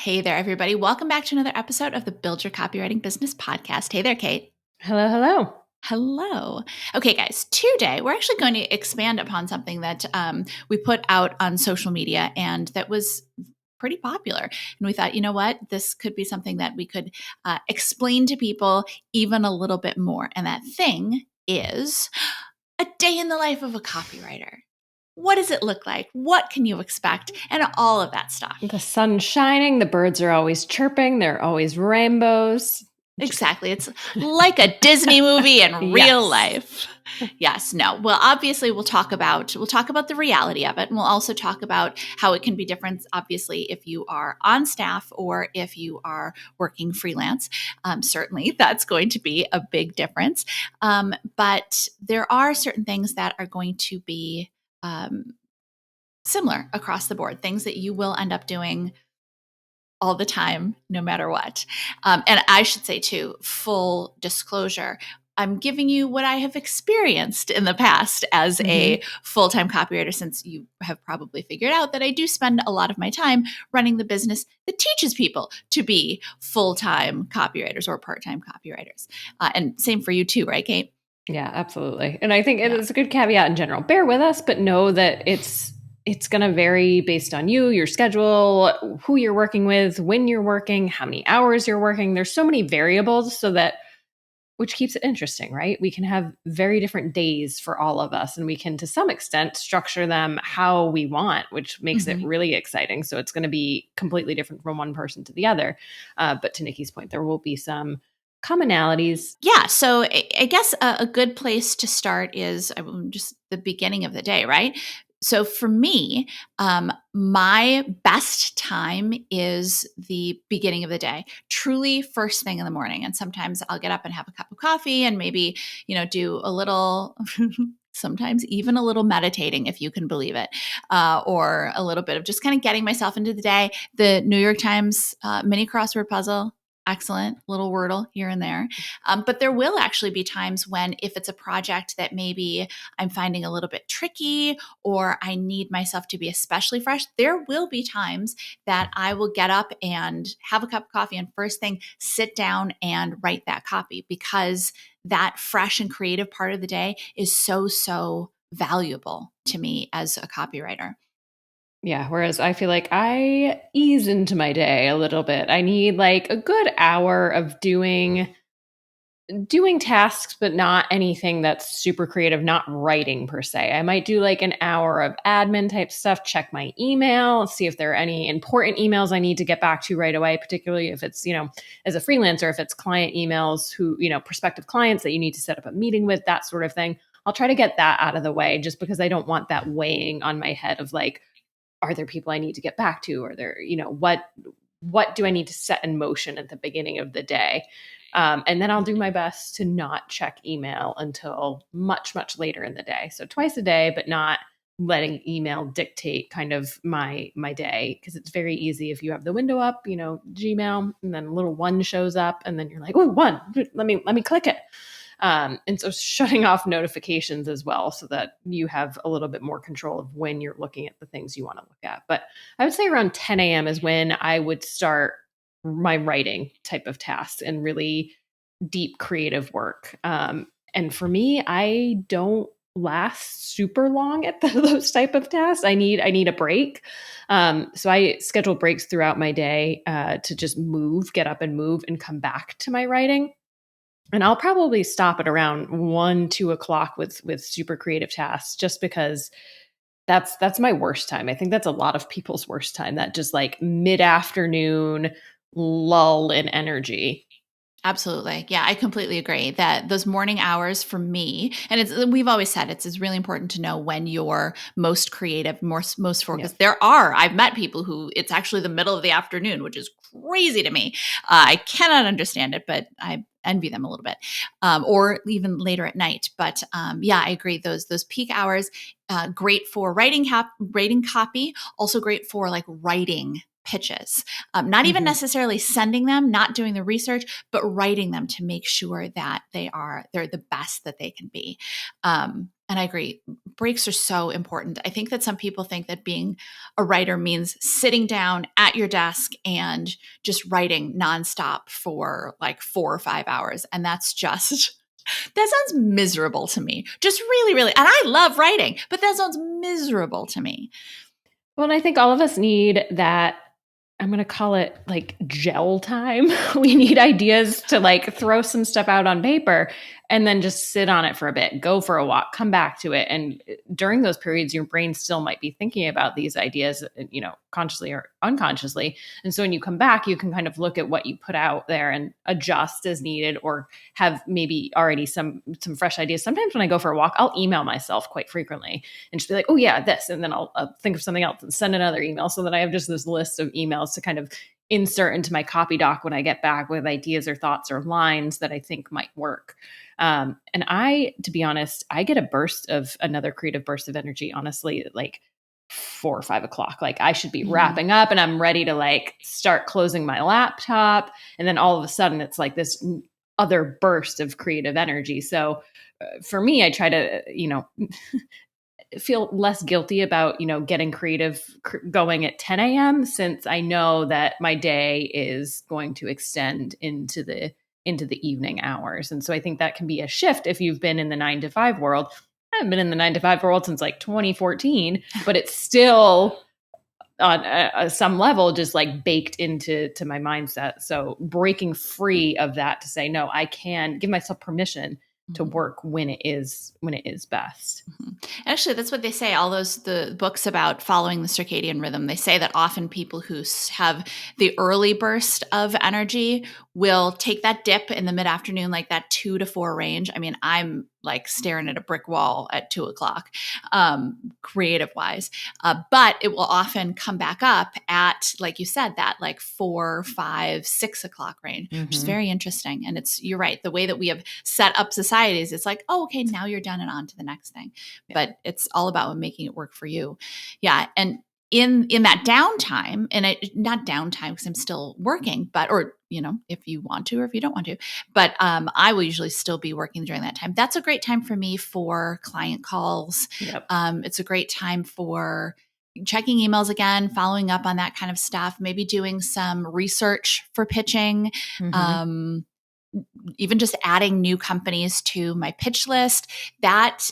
Hey there, everybody. Welcome back to another episode of the Build Your Copywriting Business podcast. Hey there, Kate. Hello, hello. Hello. Okay, guys, today we're actually going to expand upon something that we put out on social media and that was pretty popular. And we thought, you know what? This could be something that we could explain to people even a little bit more. And that thing is a day in the life of a copywriter. What does it look like? What can you expect? And all of that stuff. The sun's shining. The birds are always chirping. They're always rainbows. Exactly. It's like a Disney movie in real life. Yes. No. Well, obviously we'll talk about the reality of it. And we'll also talk about how it can be different, obviously, if you are on staff or if you are working freelance. Certainly that's going to be a big difference. But there are certain things that are going to be similar across the board, things that you will end up doing all the time, no matter what. And I should say too, full disclosure, I'm giving you what I have experienced in the past as a full-time copywriter, since you have probably figured out that I do spend a lot of my time running the business that teaches people to be full-time copywriters or part-time copywriters. And same for you too, right, Kate? Yeah, absolutely. And I think it is a good caveat in general. Bear with us, but know that it's going to vary based on you, your schedule, who you're working with, when you're working, how many hours you're working. There's so many variables which keeps it interesting, right? We can have very different days for all of us, and we can, to some extent, structure them how we want, which makes it really exciting. So it's going to be completely different from one person to the other. But to Nikki's point, there will be some commonalities. Yeah. So I guess a good place to start is just the beginning of the day, right? So for me, my best time is the beginning of the day, truly first thing in the morning. And sometimes I'll get up and have a cup of coffee and maybe, do a little, sometimes even a little meditating, if you can believe it, or a little bit of just kind of getting myself into the day. The New York Times mini crossword puzzle. Excellent little wordle here and there. But there will actually be times when, if it's a project that maybe I'm finding a little bit tricky or I need myself to be especially fresh, there will be times that I will get up and have a cup of coffee and first thing sit down and write that copy, because that fresh and creative part of the day is so valuable to me as a copywriter. Yeah. Whereas I feel like I ease into my day a little bit. I need like a good hour of doing tasks, but not anything that's super creative, not writing per se. I might do like an hour of admin type stuff, check my email, see if there are any important emails I need to get back to right away, particularly if it's, as a freelancer, if it's client emails who, prospective clients that you need to set up a meeting with, that sort of thing. I'll try to get that out of the way, just because I don't want that weighing on my head of like, are there people I need to get back to? Are there, what do I need to set in motion at the beginning of the day? And then I'll do my best to not check email until much, much later in the day. So twice a day, but not letting email dictate kind of my day, because it's very easy if you have the window up, Gmail, and then a little one shows up, and then you're like, oh, one, let me click it. And so shutting off notifications as well, so that you have a little bit more control of when you're looking at the things you want to look at. But I would say around 10 a.m. is when I would start my writing type of tasks and really deep creative work. And for me, I don't last super long at those type of tasks. I need a break. So I schedule breaks throughout my day to just get up and move and come back to my writing. And I'll probably stop at around 1-2 o'clock with super creative tasks, just because that's my worst time. I think that's a lot of people's worst time, that just like mid-afternoon lull in energy. Absolutely. Yeah, I completely agree that those morning hours for me, and we've always said it's really important to know when you're most creative, most focused. Yeah. I've met people who it's actually the middle of the afternoon, which is crazy to me. I cannot understand it, but I envy them a little bit, or even later at night. But yeah, I agree. Those peak hours, great for writing copy, also great for like writing pitches, not even necessarily sending them, not doing the research, but writing them to make sure that they're the best that they can be. And I agree, breaks are so important. I think that some people think that being a writer means sitting down at your desk and just writing nonstop for like 4 or 5 hours. And that's just, that sounds miserable to me. Just really, really. And I love writing, but that sounds miserable to me. Well, and I think all of us need that. I'm going to call it like gel time. We need ideas to like throw some stuff out on paper and then just sit on it for a bit, go for a walk, come back to it. And during those periods, your brain still might be thinking about these ideas, consciously or unconsciously. And so when you come back, you can kind of look at what you put out there and adjust as needed, or have maybe already some fresh ideas. Sometimes when I go for a walk, I'll email myself quite frequently and just be like, oh yeah, this. And then I'll think of something else and send another email, so that I have just this list of emails to kind of insert into my copy doc when I get back with ideas or thoughts or lines that I think might work. And to be honest, I get another creative burst of energy, honestly, like 4 or 5 o'clock. Like I should be wrapping up and I'm ready to like start closing my laptop. And then all of a sudden it's like this other burst of creative energy. So for me, I try to, feel less guilty about, getting creative going at 10 a.m. since I know that my day is going to extend into the evening hours. And so I think that can be a shift if you've been in the 9 to 5 world. I haven't been in the 9 to 5 world since like 2014, but it's still on some level just like baked into my mindset. So breaking free of that to say, no, I can give myself permission to work when it is best. Actually, that's what they say. All the books about following the circadian rhythm, they say that often people who have the early burst of energy will take that dip in the mid-afternoon, like that 2 to 4 range. I mean, I'm like staring at a brick wall at 2 o'clock, creative wise. But it will often come back up at, like you said, that like 4, 5, 6 o'clock range, which is very interesting. And you're right. The way that we have set up societies, it's like, oh, okay, now you're done and on to the next thing. Yeah. But it's all about making it work for you. Yeah. And in that downtime, and not downtime because I'm still working, or if you want to or if you don't want to, but I will usually still be working during that time. That's a great time for me for client calls. Yep. It's a great time for checking emails again, following up on that kind of stuff, maybe doing some research for pitching. Even just adding new companies to my pitch list. That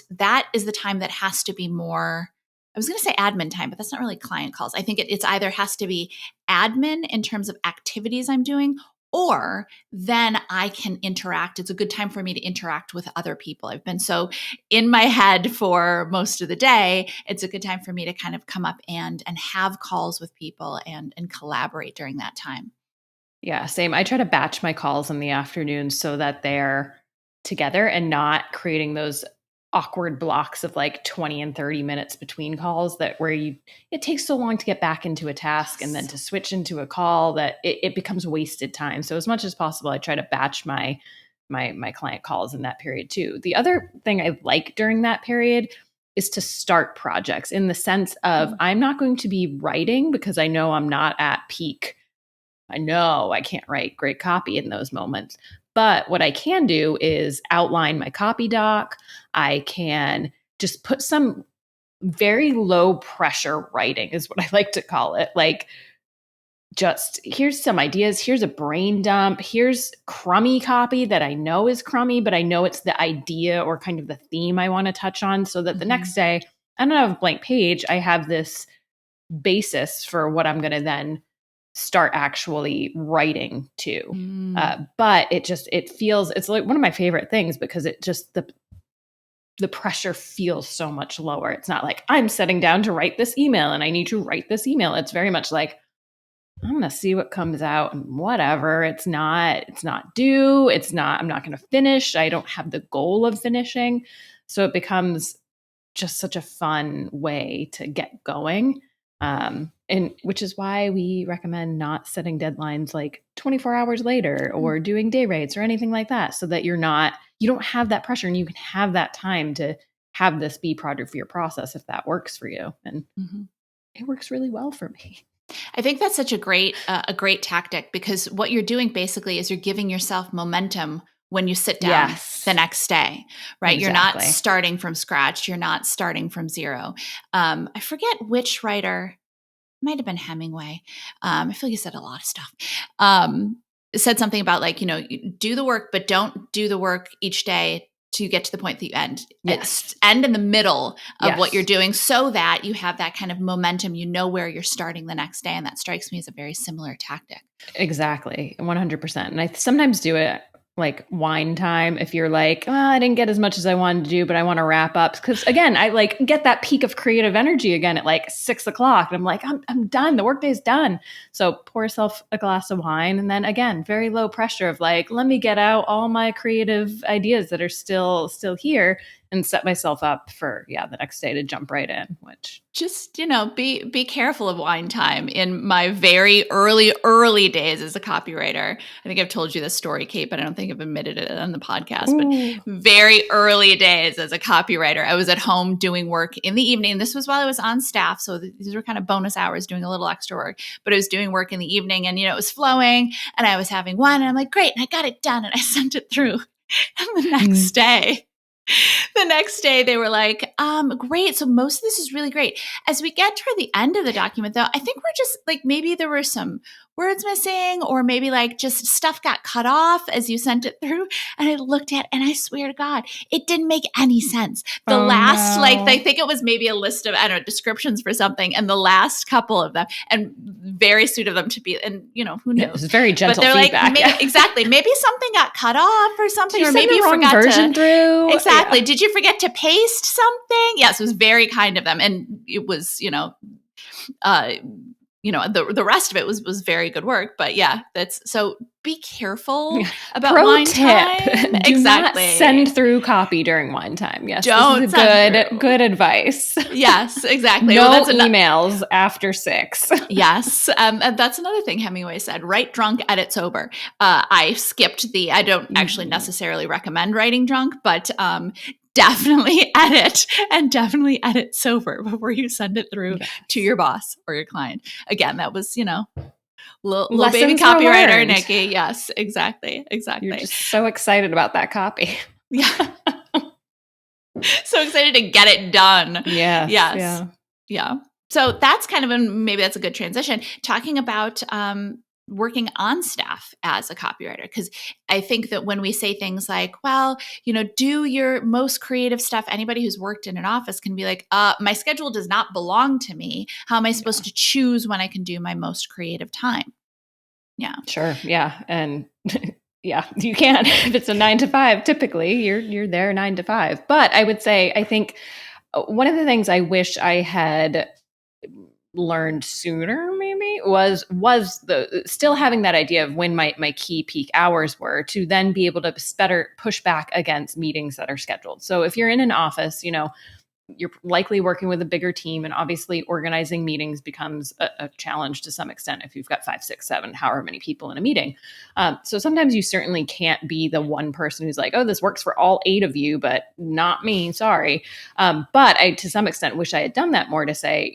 is the time that has to be more, I was going to say admin time, but that's not really client calls. I think it's either has to be admin in terms of activities I'm doing, or then I can interact. It's a good time for me to interact with other people. I've been so in my head for most of the day. It's a good time for me to kind of come up and have calls with people and collaborate during that time. Yeah, same. I try to batch my calls in the afternoon so that they're together and not creating those awkward blocks of like 20 and 30 minutes between calls it takes so long to get back into a task and then to switch into a call that it becomes wasted time. So as much as possible, I try to batch my client calls in that period too. The other thing I like during that period is to start projects, in the sense of I'm not going to be writing because I know I'm not at peak. I know I can't write great copy in those moments. But what I can do is outline my copy doc. I can just put some very low pressure writing, is what I like to call it. Like, just here's some ideas. Here's a brain dump. Here's crummy copy that I know is crummy, but I know it's the idea or kind of the theme I want to touch on, so that the next day I don't have a blank page. I have this basis for what I'm going to then start actually writing to. But it's like one of my favorite things, because it just, the pressure feels so much lower. It's not like I'm sitting down to write this email and I need to write this email. It's very much like, I'm going to see what comes out and whatever. It's not due. I'm not going to finish. I don't have the goal of finishing. So it becomes just such a fun way to get going. And which is why we recommend not setting deadlines like 24 hours later or doing day rates or anything like that, so that you don't have that pressure and you can have that time to have this be part of your process if that works for you. And it works really well for me. I think that's such a great tactic, because what you're doing basically is you're giving yourself momentum when you sit down the Yes, next day, right? You're not exactly. starting from scratch. You're not starting from zero. I forget which writer, might have been Hemingway. I feel like he said a lot of stuff. Said something about, like, you do the work, but don't do the work each day to get to the point that you end. Yes. It's end in the middle of what you're Yes. doing, so that you have that kind of momentum. You know where you're starting the next day. And that strikes me as a very similar tactic. Exactly. 100%. And I sometimes do it like wine time. If you're like, oh, I didn't get as much as I wanted to do, but I want to wrap up. Cause again, I like get that peak of creative energy again at like 6 o'clock. And I'm like, I'm done. The workday's done. So pour yourself a glass of wine. And then again, very low pressure of like, let me get out all my creative ideas that are still here and set myself up for, the next day to jump right in, which Just, be careful of wine time. In my very early days as a copywriter, I think I've told you this story, Kate, but I don't think I've admitted it on the podcast. But ooh, very early days as a copywriter, I was at home doing work in the evening. This was while I was on staff, so these were kind of bonus hours, doing a little extra work. But I was doing work in the evening, and it was flowing, and I was having wine, and I'm like, great, and I got it done, and I sent it through. And the next day they were like, great. So most of this is really great. As we get toward the end of the document, though, I think we're just like, maybe there were some words missing, or maybe like just stuff got cut off as you sent it through. And I looked at, and I swear to God, it didn't make any sense. The oh last, like, I no. think it was maybe a list of, I don't know, descriptions for something. And the last couple of them, and very sweet of them to be, and who It knew? was very But gentle they're like, feedback. Yeah. exactly, maybe something got cut off or Did something, you or send maybe the you wrong forgot version to. through? Exactly. Yeah. Did you forget to paste something? Yes, it was very kind of them. And it was, uh, the rest of it was very good work. But yeah, that's so, be careful about Pro wine tip, time. do not send Exactly. through copy during wine time. Yes, this is a Don't send through. good advice. Yes, exactly. Well, No that's enough. emails after 6. Yes. And that's another thing Hemingway said: write drunk, edit sober. I skipped I don't actually necessarily recommend writing drunk, but definitely edit, and definitely edit sober before you send it through Yes. to your boss or your client. Again, that was, little baby Lessons were copywriter learned. Nicki. Yes, exactly. You're Exactly. just so excited about that copy. Yeah. So excited to get it done. Yes, Yes. yeah. Yeah. So that's kind of maybe that's a good transition. Talking about working on staff as a copywriter, because I think that when we say things like, well, do your most creative stuff, anybody who's worked in an office can be like, my schedule does not belong to me. How am I supposed Yeah. to choose when I can do my most creative time? Yeah. Sure. Yeah. And yeah, you can. If it's a 9 to 5, typically you're there 9 to 5. But I would say, I think one of the things I wish I had learned sooner maybe was the still having that idea of when my key peak hours were, to then be able to better push back against meetings that are scheduled. So if you're in an office, you're likely working with a bigger team, and obviously organizing meetings becomes a challenge to some extent if you've got 5, 6, 7, however many people in a meeting. So sometimes you certainly can't be the one person who's like, oh, this works for all 8 of you, but not me, sorry. But I, to some extent, wish I had done that more, to say,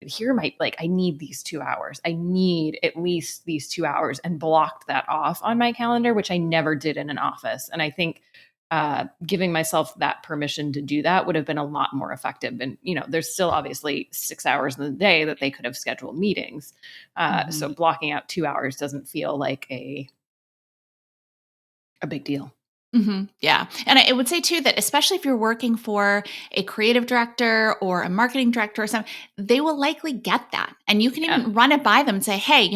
here might, like, I need these 2 hours. I need at least these 2 hours, and blocked that off on my calendar, which I never did in an office. And I think giving myself that permission to do that would have been a lot more effective. And, there's still obviously 6 hours in the day that they could have scheduled meetings. So blocking out 2 hours doesn't feel like a big deal. Mm-hmm. Yeah. And I would say too that, especially if you're working for a creative director or a marketing director or something, they will likely get that. And you can Yeah. even run it by them and say, hey,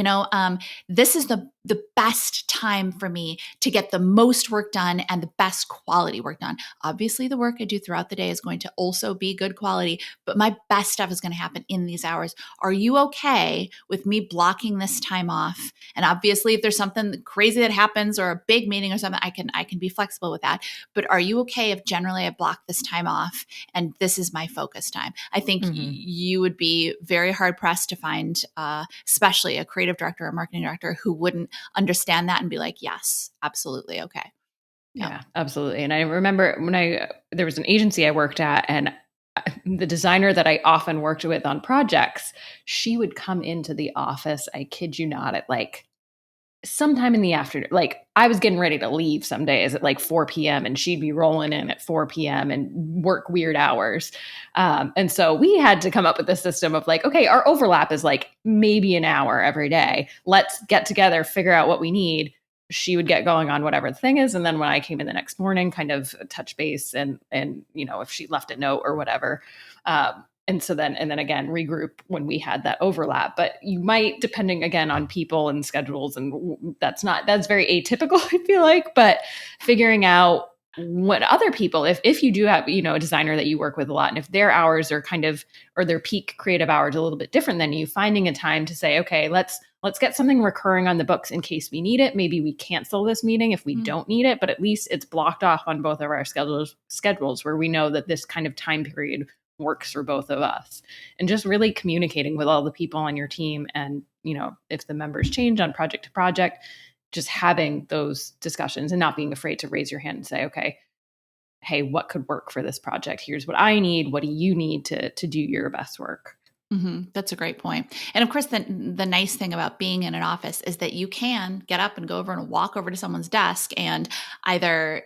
this is the best time for me to get the most work done and the best quality work done. Obviously, the work I do throughout the day is going to also be good quality, but my best stuff is going to happen in these hours. Are you okay with me blocking this time off? And obviously, if there's something crazy that happens, or a big meeting or something, I can be flexible with that. But are you okay if generally I block this time off and this is my focus time? I think you would be very hard pressed to find, especially a creative director or marketing director, who wouldn't understand that and be like, yes, absolutely. Okay. Yeah, absolutely. And I remember when there was an agency I worked at, and the designer that I often worked with on projects, she would come into the office, I kid you not, at like sometime in the afternoon. Like I was getting ready to leave some days at like 4 p.m. and she'd be rolling in at 4 p.m. and work weird hours. And so we had to come up with a system of like, okay, our overlap is like maybe an hour every day. Let's get together, figure out what we need. She would get going on whatever the thing is. And then when I came in the next morning, kind of touch base and, if she left a note or whatever. And then again, regroup when we had that overlap. But you might, depending again on people and schedules, and that's very atypical, I feel like, but figuring out what other people, if you do have, a designer that you work with a lot, and if their hours are or their peak creative hours are a little bit different than you, finding a time to say, okay, let's get something recurring on the books in case we need it. Maybe we cancel this meeting if we don't need it, but at least it's blocked off on both of our schedules where we know that this kind of time period works for both of us. And just really communicating with all the people on your team. And, if the members change on project to project, just having those discussions and not being afraid to raise your hand and say, okay, hey, what could work for this project? Here's what I need. What do you need to do your best work? Mm-hmm. That's a great point. And of course, the nice thing about being in an office is that you can get up and go over and walk over to someone's desk and either,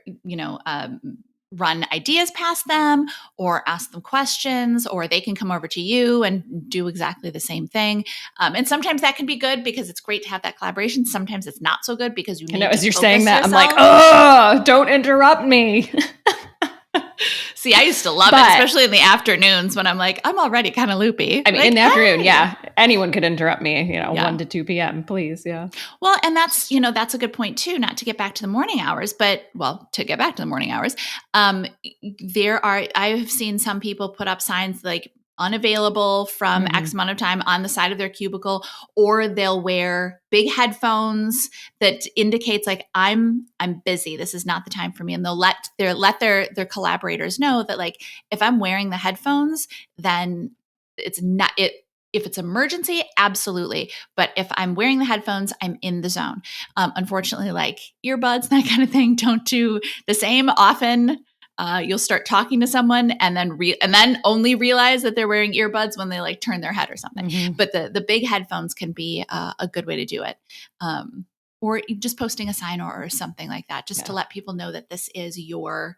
run ideas past them or ask them questions, or they can come over to you and do exactly the same thing. And sometimes that can be good because it's great to have that collaboration. Sometimes it's not so good because you need to as you're saying that, yourself. I'm like, oh, don't interrupt me. See, I used to love it, especially in the afternoons when I'm like, I'm already kind of loopy. I mean, in the afternoon, yeah, anyone could interrupt me, 1 to 2 p.m., please. Yeah. Well, and that's a good point too, not to get back to the morning hours, but to get back to the morning hours, I've seen some people put up signs like unavailable from X amount of time on the side of their cubicle, or they'll wear big headphones that indicates like, I'm busy. This is not the time for me. And they'll let their collaborators know that like, if I'm wearing the headphones, then it's not it. If it's emergency, absolutely. But if I'm wearing the headphones, I'm in the zone. Unfortunately, like earbuds, that kind of thing, don't do the same often. You'll start talking to someone and then only realize that they're wearing earbuds when they like turn their head or something. Mm-hmm. But the big headphones can be a good way to do it. Or just posting a sign or something like that, just to let people know that this is your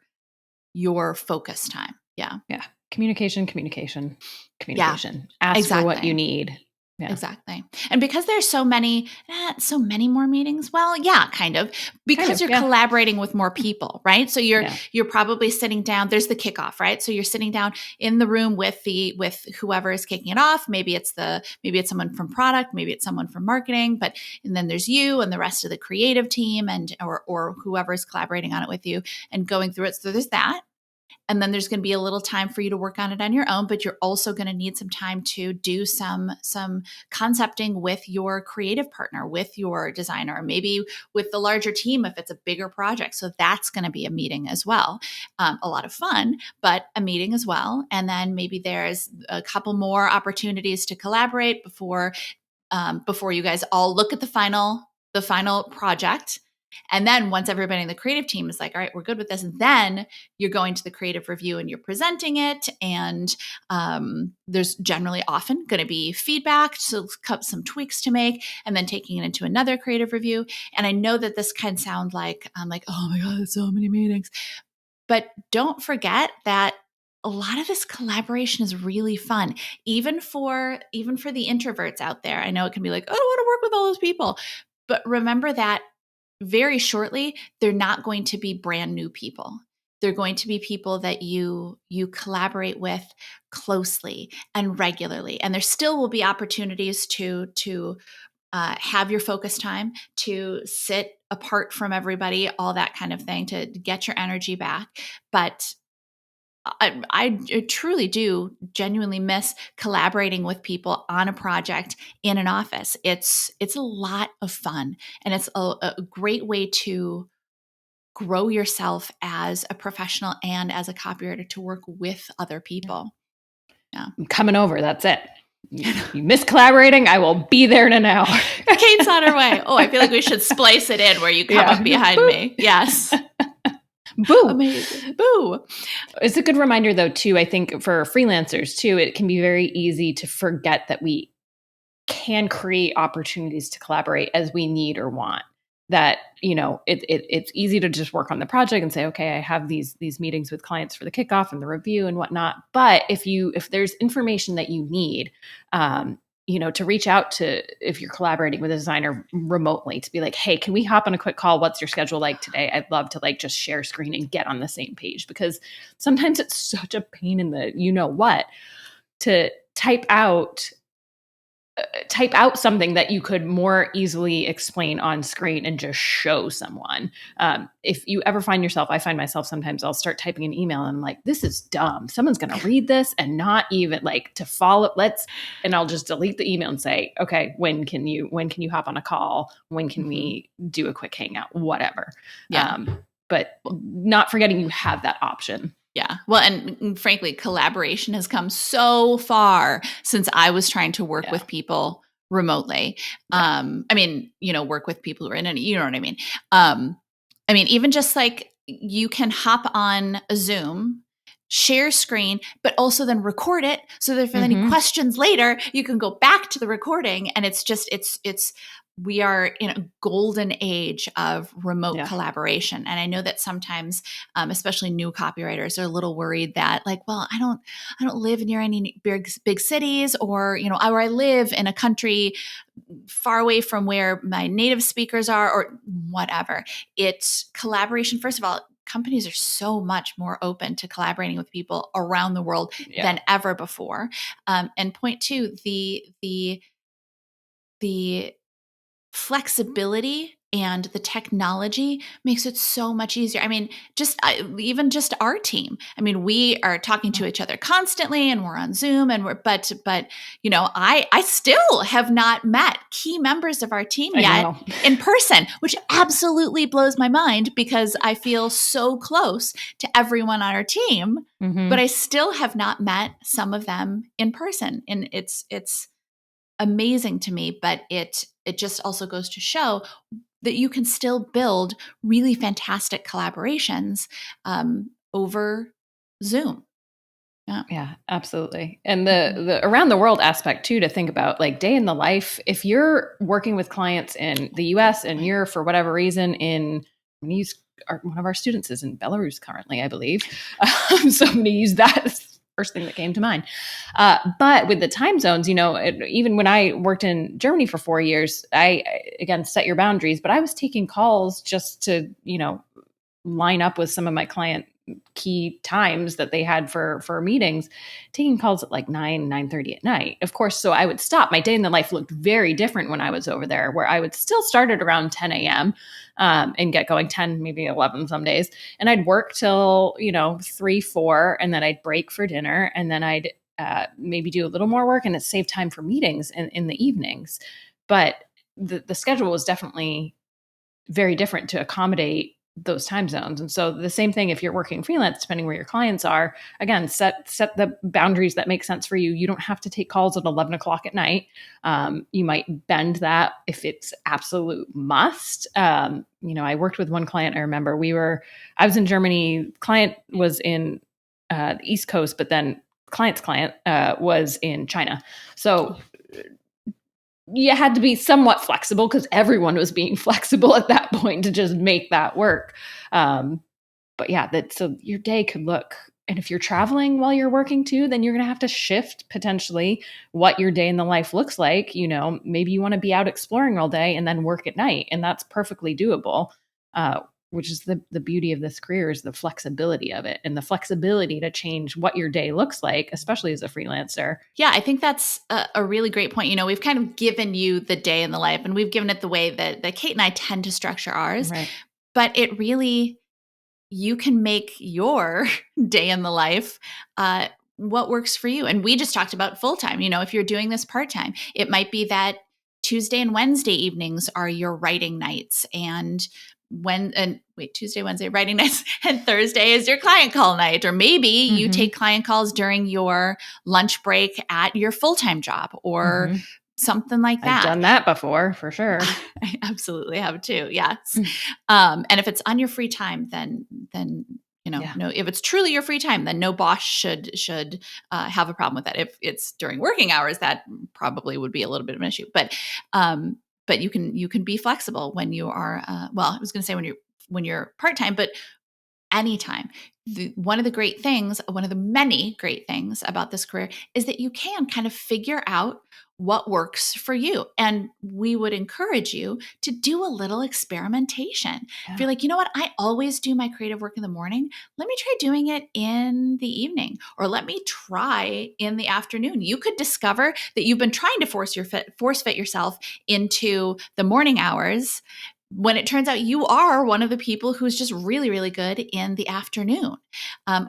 focus time. Yeah. Yeah. Communication. Yeah, ask for what you need. Yeah. Exactly. And because there's so many more meetings, well, yeah, kind of, because you're collaborating with more people, right? So you're probably sitting down, there's the kickoff, right? So you're sitting down in the room with whoever is kicking it off. Maybe it's someone from product, maybe it's someone from marketing, and then there's you and the rest of the creative team or whoever is collaborating on it with you and going through it. So there's that. And then there's going to be a little time for you to work on it on your own, but you're also going to need some time to do some concepting with your creative partner, with your designer, maybe with the larger team if it's a bigger project. So that's going to be a meeting as well. A lot of fun, but a meeting as well. And then maybe there's a couple more opportunities to collaborate before you guys all look at the final project. And then once everybody in the creative team is like, all right, we're good with this, then you're going to the creative review and you're presenting it. And there's generally often going to be feedback, so some tweaks to make, and then taking it into another creative review. And I know that this can sound like, I'm like, oh my God, there's so many meetings. But don't forget that a lot of this collaboration is really fun, even for the introverts out there. I know it can be like, oh, I want to work with all those people. But remember that very shortly, they're not going to be brand new people. They're going to be people that you collaborate with closely and regularly. And there still will be opportunities to have your focus time, to sit apart from everybody, all that kind of thing, to get your energy back. But I truly do genuinely miss collaborating with people on a project in an office. It's a lot of fun, and it's a great way to grow yourself as a professional and as a copywriter, to work with other people. Yeah. I'm coming over. That's it. You miss collaborating? I will be there in an hour. Kate's on her way. Oh, I feel like we should splice it in where you come up behind me. Yes. Boo. Amazing. Boo. It's a good reminder though, too, I think for freelancers too, it can be very easy to forget that we can create opportunities to collaborate as we need or want. That, it's easy to just work on the project and say, okay, I have these meetings with clients for the kickoff and the review and whatnot. But if there's information that you need, to reach out to, if you're collaborating with a designer remotely, to be like, hey, can we hop on a quick call? What's your schedule like today? I'd love to just share screen and get on the same page, because sometimes it's such a pain in the what to type out something that you could more easily explain on screen and just show someone. If you ever I find myself sometimes I'll start typing an email and I'm like, this is dumb. Someone's going to read this and not even to follow. And I'll just delete the email and say, okay, when can you hop on a call? When can we do a quick hangout? Whatever. Yeah. But not forgetting you have that option. Yeah. Well, and frankly, collaboration has come so far since I was trying to work with people remotely. Work with people who are in it, you know what I mean? Even just you can hop on a Zoom, share screen, but also then record it so that if there are any questions later, you can go back to the recording. And we are in a golden age of remote collaboration. And I know that sometimes, especially new copywriters are a little worried that I don't live near any big cities, or I live in a country far away from where my native speakers are, or whatever. It's collaboration. First of all, companies are so much more open to collaborating with people around the world than ever before. And point two, the flexibility and the technology makes it so much easier. Even just our team. We are talking to each other constantly, and we're on Zoom, and but I still have not met key members of our team yet in person, which absolutely blows my mind, because I feel so close to everyone on our team, but I still have not met some of them in person, and it's amazing to me. But it just also goes to show that you can still build really fantastic collaborations over Zoom. Yeah, absolutely. And the around the world aspect too, to think about, day in the life, if you're working with clients in the US and you're, for whatever reason, I'm going to use one of our students is in Belarus currently, I believe. So I'm going to use that as first thing that came to mind. But with the time zones, even when I worked in Germany for 4 years, I, again, set your boundaries, but I was taking calls just to, line up with some of my client key times that they had for meetings, taking calls at 9:30 at night. Of course, so I would stop. My day in the life looked very different when I was over there, where I would still start at around 10 a.m. And get going 10, maybe 11 some days. And I'd work till, 3, 4, and then I'd break for dinner. And then I'd maybe do a little more work, and it saved time for meetings in the evenings. But the schedule was definitely very different to accommodate those time zones. And so the same thing, if you're working freelance, depending where your clients are, again, set the boundaries that make sense for you. You don't have to take calls at 11 o'clock at night. You might bend that if it's absolute must. I worked with one client. I remember I was in Germany. Client was in the East Coast, but then client's client was in China. So you had to be somewhat flexible, because everyone was being flexible at that point to just make that work. But yeah, so your day could look, and if you're traveling while you're working too, then you're going to have to shift potentially what your day in the life looks like. Maybe you want to be out exploring all day and then work at night, and that's perfectly doable. Which is the beauty of this career, is the flexibility of it, and the flexibility to change what your day looks like, especially as a freelancer. Yeah, I think that's a really great point. We've kind of given you the day in the life, and we've given it the way that Kate and I tend to structure ours. Right. But it really, you can make your day in the life what works for you. And we just talked about full-time. If you're doing this part-time, it might be that Tuesday and Wednesday evenings are your writing nights, and Tuesday, Wednesday, writing nights, and Thursday is your client call night. Or maybe you take client calls during your lunch break at your full-time job, or something like I've that. done that before, for sure. I absolutely have too. Yes. And if it's on your free time, then Yeah. no. If it's truly your free time, then no boss should have a problem with that. If it's during working hours, that probably would be a little bit of an issue. But you can be flexible when you are. Well, I was going to say when you're part time, but anytime. One of the many great things about this career is that you can kind of figure out what works for you. And we would encourage you to do a little experimentation. Yeah. If you're like, you know what, I always do my creative work in the morning. Let me try doing it in the evening, or let me try in the afternoon. You could discover that you've been trying to force fit yourself into the morning hours, when it turns out you are one of the people who's just really, really good in the afternoon,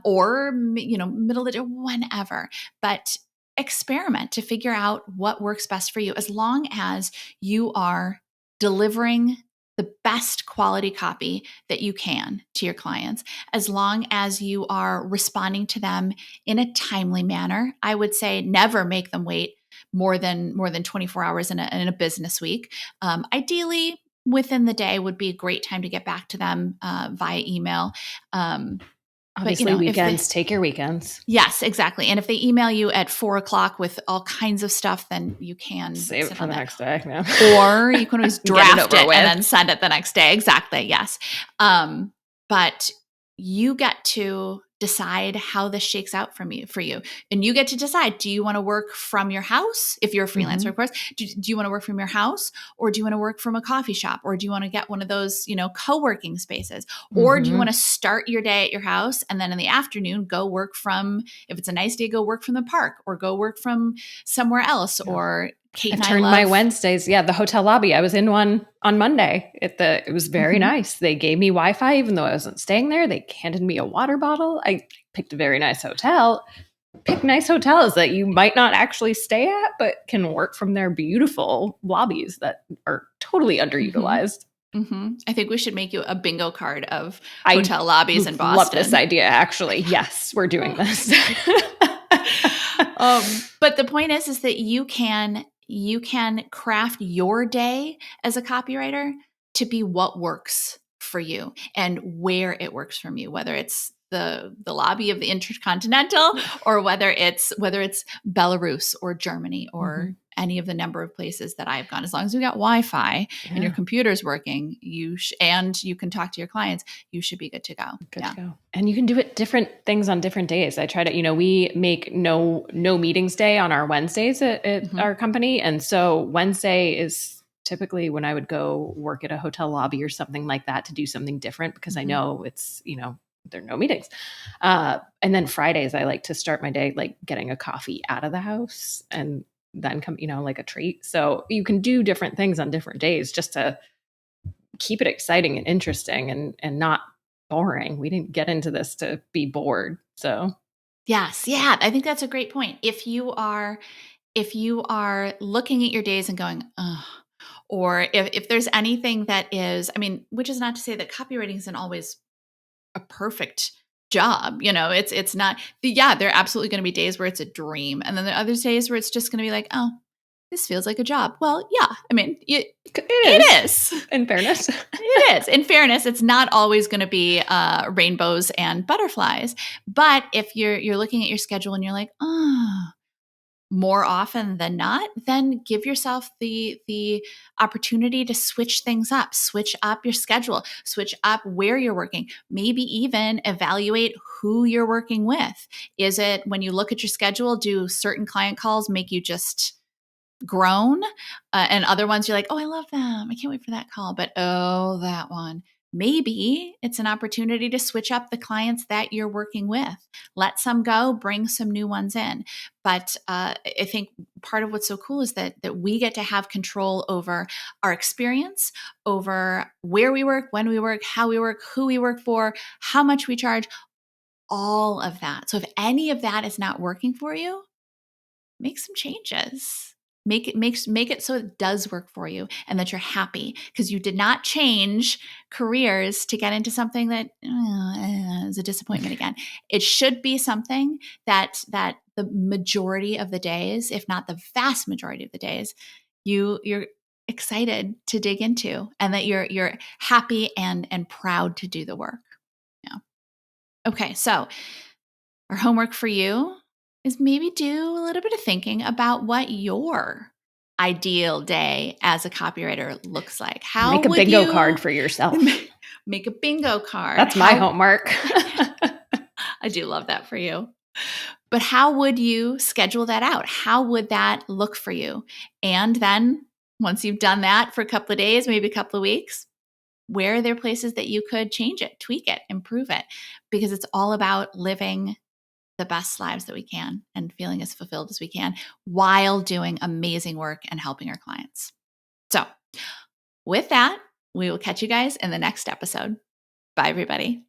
or middle of the day, whenever. But experiment to figure out what works best for you, as long as you are delivering the best quality copy that you can to your clients, as long as you are responding to them in a timely manner. I would say never make them wait more than 24 hours in a business week. Ideally, within the day would be a great time to get back to them via email. Obviously, weekends, take your weekends. Yes, exactly. And if they email you at 4:00 with all kinds of stuff, then you can save it for the next day. Yeah. Or you can always draft it and then send it the next day. Exactly. Yes. But you get to decide how this shakes out for you. And you get to decide, do you want to work from your house? If you're a freelancer, of course, do you want to work from your house, or do you want to work from a coffee shop, or do you want to get one of those, co-working spaces, or do you want to start your day at your house and then in the afternoon go work from, if it's a nice day, go work from the park or go work from somewhere else, or Kate and I turned my Wednesdays. Yeah. The hotel lobby. I was in one on Monday. It was very nice. They gave me Wi-Fi, even though I wasn't staying there. They handed me a water bottle. I picked a very nice hotel. Pick nice hotels that you might not actually stay at, but can work from their beautiful lobbies that are totally underutilized. I think we should make you a bingo card of hotel lobbies in Boston. Love this idea, actually. Yes, we're doing this. But the point is that you can craft your day as a copywriter to be what works for you and where it works from you, whether it's the lobby of the Intercontinental or whether it's Belarus or Germany or any of the number of places that I've gone. As long as you got Wi-Fi and your computer's working, and you can talk to your clients, you should be good to go. Good to go. And you can do it different things on different days. I try to, we make no meetings day on our Wednesdays at our company. And so Wednesday is typically when I would go work at a hotel lobby or something like that to do something different, because I know it's, there are no meetings. And then Fridays, I like to start my day like getting a coffee out of the house and then come, like a treat. So you can do different things on different days just to keep it exciting and interesting and not boring. We didn't get into this to be bored. So yes. Yeah. I think that's a great point. If you are looking at your days and going, ugh, or if there's anything that is, which is not to say that copywriting isn't always a perfect job. It's not, there are absolutely going to be days where it's a dream. And then there are other days where it's just going to be like, oh, this feels like a job. Well, yeah, it is. In fairness. It is. In fairness, it's not always going to be rainbows and butterflies. But if you're looking at your schedule and you're like, oh, more often than not, then give yourself the opportunity to switch things up, switch up your schedule, switch up where you're working, maybe even evaluate who you're working with. Is it, when you look at your schedule, do certain client calls make you just groan? And other ones you're like, oh, I love them, I can't wait for that call. But oh, that one. Maybe it's an opportunity to switch up the clients that you're working with. Let some go, bring some new ones in. But I think part of what's so cool is that we get to have control over our experience, over where we work, when we work, how we work, who we work for, how much we charge, all of that. So if any of that is not working for you, make some changes. Make it so it does work for you and that you're happy, because you did not change careers to get into something that is a disappointment again. It should be something that the majority of the days, if not the vast majority of the days, you're excited to dig into, and that you're happy and proud to do the work. Yeah. Okay, so our homework for you is maybe do a little bit of thinking about what your ideal day as a copywriter looks like. How Make a would bingo you card for yourself. make a bingo card? That's my homework. I do love that for you. But how would you schedule that out? How would that look for you? And then once you've done that for a couple of days, maybe a couple of weeks, where are there places that you could change it, tweak it, improve it? Because it's all about living the best lives that we can and feeling as fulfilled as we can while doing amazing work and helping our clients. So with that, we will catch you guys in the next episode. Bye, everybody.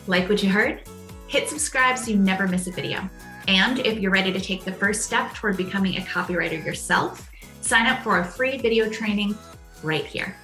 Like what you heard? Hit subscribe so you never miss a video. And if you're ready to take the first step toward becoming a copywriter yourself, sign up for a free video training right here.